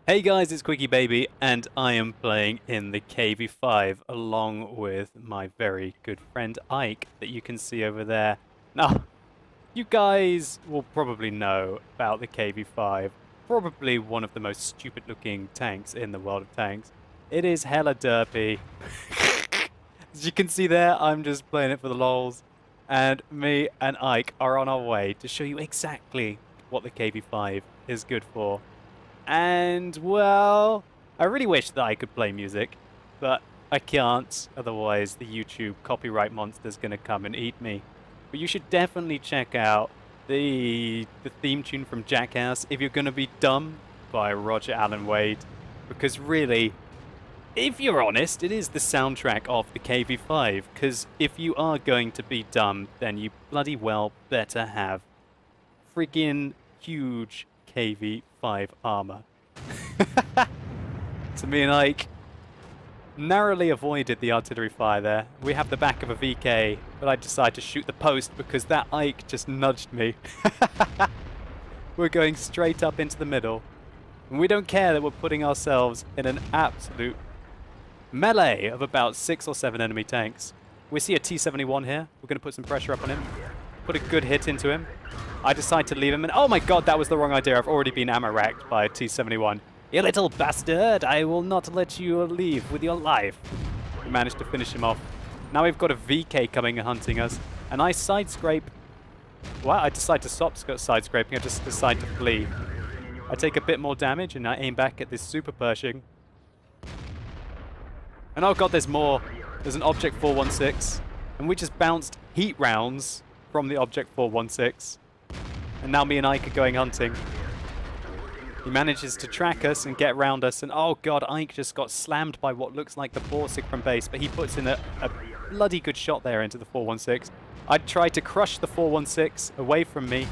Hey guys, it's Quickie Baby, and I am playing in the KV5 along with my very good friend Ike that you can see over there. Now, you guys will probably know about the KV5, probably one of the most stupid looking tanks in the world of tanks. It is hella derpy. As you can see there, I'm just playing it for the lols, and me and Ike are on our way to show you exactly what the KV5 is good for. And, well, I really wish that I could play music, but I can't, otherwise the YouTube copyright monster's gonna come and eat me. But you should definitely check out the theme tune from Jackass, If You're Gonna Be Dumb, by Roger Allen Wade, because really, if you're honest, it is the soundtrack of the KV5, because if you are going to be dumb, then you bloody well better have freaking huge KV5 armor. So me and Ike narrowly avoided the artillery fire there. We have the back of a VK, but I decided to shoot the post because that Ike just nudged me. We're going straight up into the middle. And we don't care that we're putting ourselves in an absolute melee of about 6 or 7 enemy tanks. We see a T-71 here. We're going to put some pressure up on him. Put a good hit into him. I decide to leave him, and oh my god, that was the wrong idea. I've already been ammo racked by a T-71. You little bastard! I will not let you leave with your life. We managed to finish him off. Now we've got a VK coming and hunting us, and I side scrape. Well, I decide to stop side scraping. I just decide to flee. I take a bit more damage, and I aim back at this super Pershing. And oh god, there's more. There's an Object 416, and we just bounced heat rounds from the Object 416. And now me and Ike are going hunting. He manages to track us and get around us, and oh god, Ike just got slammed by what looks like the Borsig from base, but he puts in a bloody good shot there into the 416. I try to crush the 416 away from me,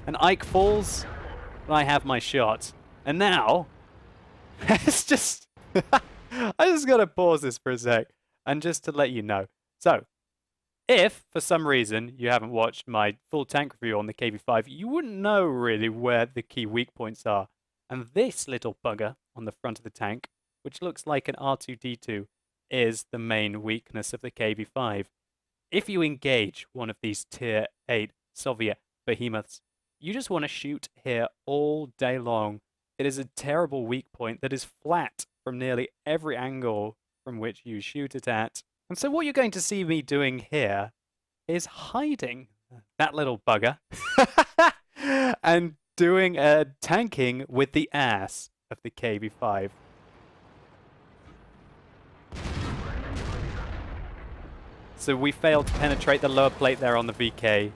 and Ike falls, but I have my shot. And now, it's just... I just gotta pause this for a sec, and just to let you know. So, if, for some reason, you haven't watched my full tank review on the KV5, you wouldn't know really where the key weak points are. And this little bugger on the front of the tank, which looks like an R2-D2, is the main weakness of the KV5. If you engage one of these Tier 8 Soviet behemoths, you just want to shoot here all day long. It is a terrible weak point that is flat from nearly every angle from which you shoot it at. And so what you're going to see me doing here is hiding that little bugger and doing a tanking with the ass of the KV5. So we failed to penetrate the lower plate there on the VK.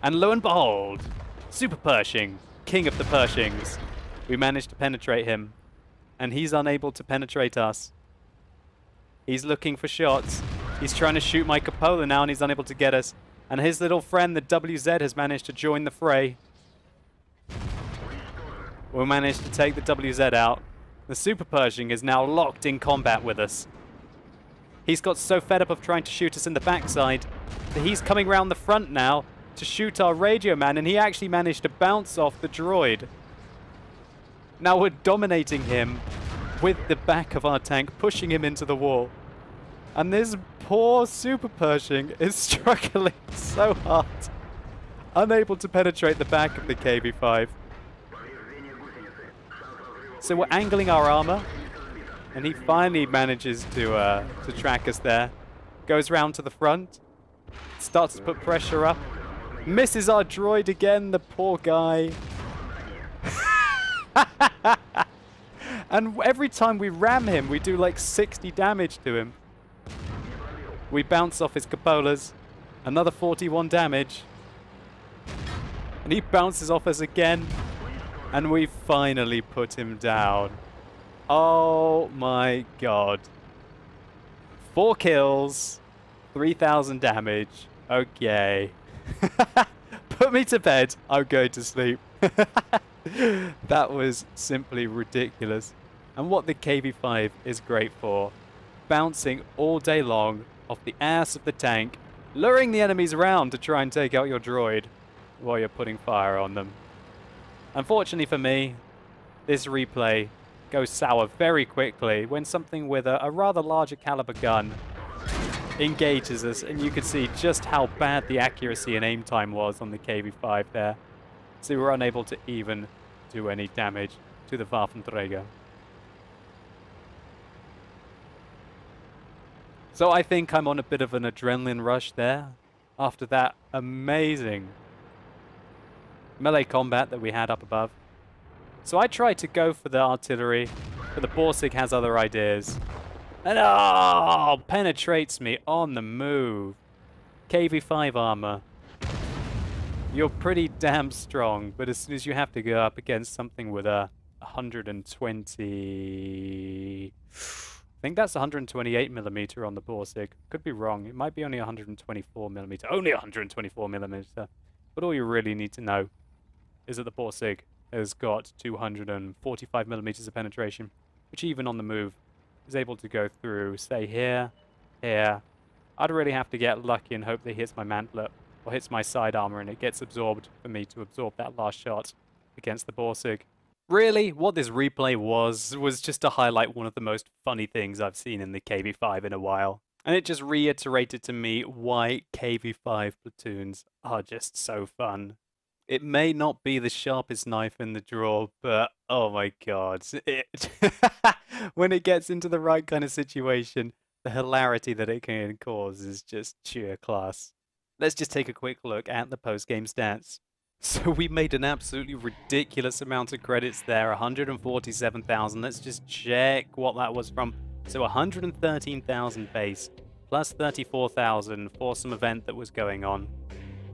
And lo and behold, Super Pershing, king of the Pershings. We managed to penetrate him, and he's unable to penetrate us. He's looking for shots. He's trying to shoot my cupola now, and he's unable to get us. And his little friend, the WZ, has managed to join the fray. We managed to take the WZ out. The Super Pershing is now locked in combat with us. He's got so fed up of trying to shoot us in the backside that he's coming round the front now to shoot our radio man, and he actually managed to bounce off the droid. Now we're dominating him with the back of our tank, pushing him into the wall. And this poor Super Pershing is struggling so hard, unable to penetrate the back of the KV5. So we're angling our armor, and he finally manages to track us there. Goes round to the front, starts to put pressure up, misses our droid again, the poor guy. And every time we ram him, we do like 60 damage to him. We bounce off his cupolas, another 41 damage. And he bounces off us again, and we finally put him down. Oh my god. 4 kills, 3,000 damage. Okay. Put me to bed, I'll go to sleep. That was simply ridiculous. And what the KV5 is great for, bouncing all day long off the ass of the tank, luring the enemies around to try and take out your droid while you're putting fire on them. Unfortunately for me, this replay goes sour very quickly when something with a rather larger caliber gun engages us, and you can see just how bad the accuracy and aim time was on the KV-5 there. So we were unable to even do any damage to the Waffenträger. So I think I'm on a bit of an adrenaline rush there after that amazing melee combat that we had up above. So I tried to go for the artillery, but the Borsig has other ideas. And oh, penetrates me on the move. KV-5 armor. You're pretty damn strong, but as soon as you have to go up against something with a 120... I think that's 128 millimeter on the Borsig. Could be wrong. It might be only 124 millimeter. Only 124 millimeter. But all you really need to know is that the Borsig has got 245 millimeters of penetration, which even on the move is able to go through, say, here, here. I'd really have to get lucky and hope that he hits my mantlet or hits my side armor and it gets absorbed for me to absorb that last shot against the Borsig. Really, what this replay was just to highlight one of the most funny things I've seen in the KV-5 in a while. And it just reiterated to me why KV-5 platoons are just so fun. It may not be the sharpest knife in the drawer, but oh my god, when it gets into the right kind of situation, the hilarity that it can cause is just sheer class. Let's just take a quick look at the post-game stats. So we made an absolutely ridiculous amount of credits there, 147,000. Let's just check what that was from. So 113,000 base, plus 34,000 for some event that was going on.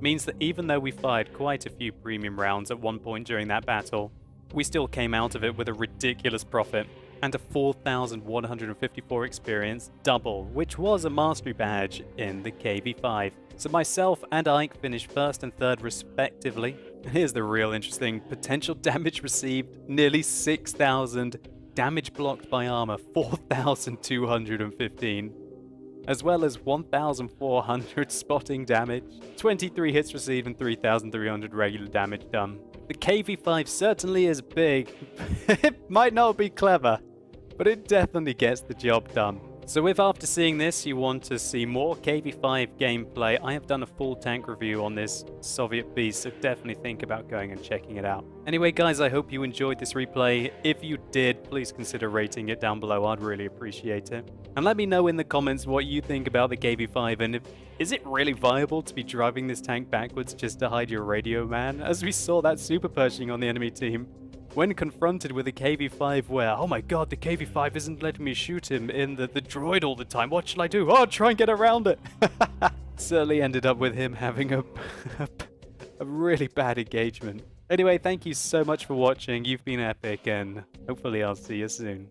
Means that even though we fired quite a few premium rounds at one point during that battle, we still came out of it with a ridiculous profit and a 4,154 experience double, which was a mastery badge in the KV-5. So myself and Ike finished first and third respectively. Here's the real interesting potential damage received, nearly 6,000, damage blocked by armor, 4,215. As well as 1,400 spotting damage, 23 hits received and 3,300 regular damage done. The KV-5 certainly is big. It might not be clever, but it definitely gets the job done. So if after seeing this you want to see more KV-5 gameplay, I have done a full tank review on this Soviet beast, so definitely think about going and checking it out. Anyway guys, I hope you enjoyed this replay. If you did, please consider rating it down below, I'd really appreciate it. And let me know in the comments what you think about the KV-5, and is it really viable to be driving this tank backwards just to hide your radio man, as we saw that super Pershing on the enemy team. When confronted with a KV-5 where, oh my god, the KV-5 isn't letting me shoot him in the droid all the time, what shall I do? Oh, try and get around it! Certainly ended up with him having a really bad engagement. Anyway, thank you so much for watching, you've been epic, and hopefully I'll see you soon.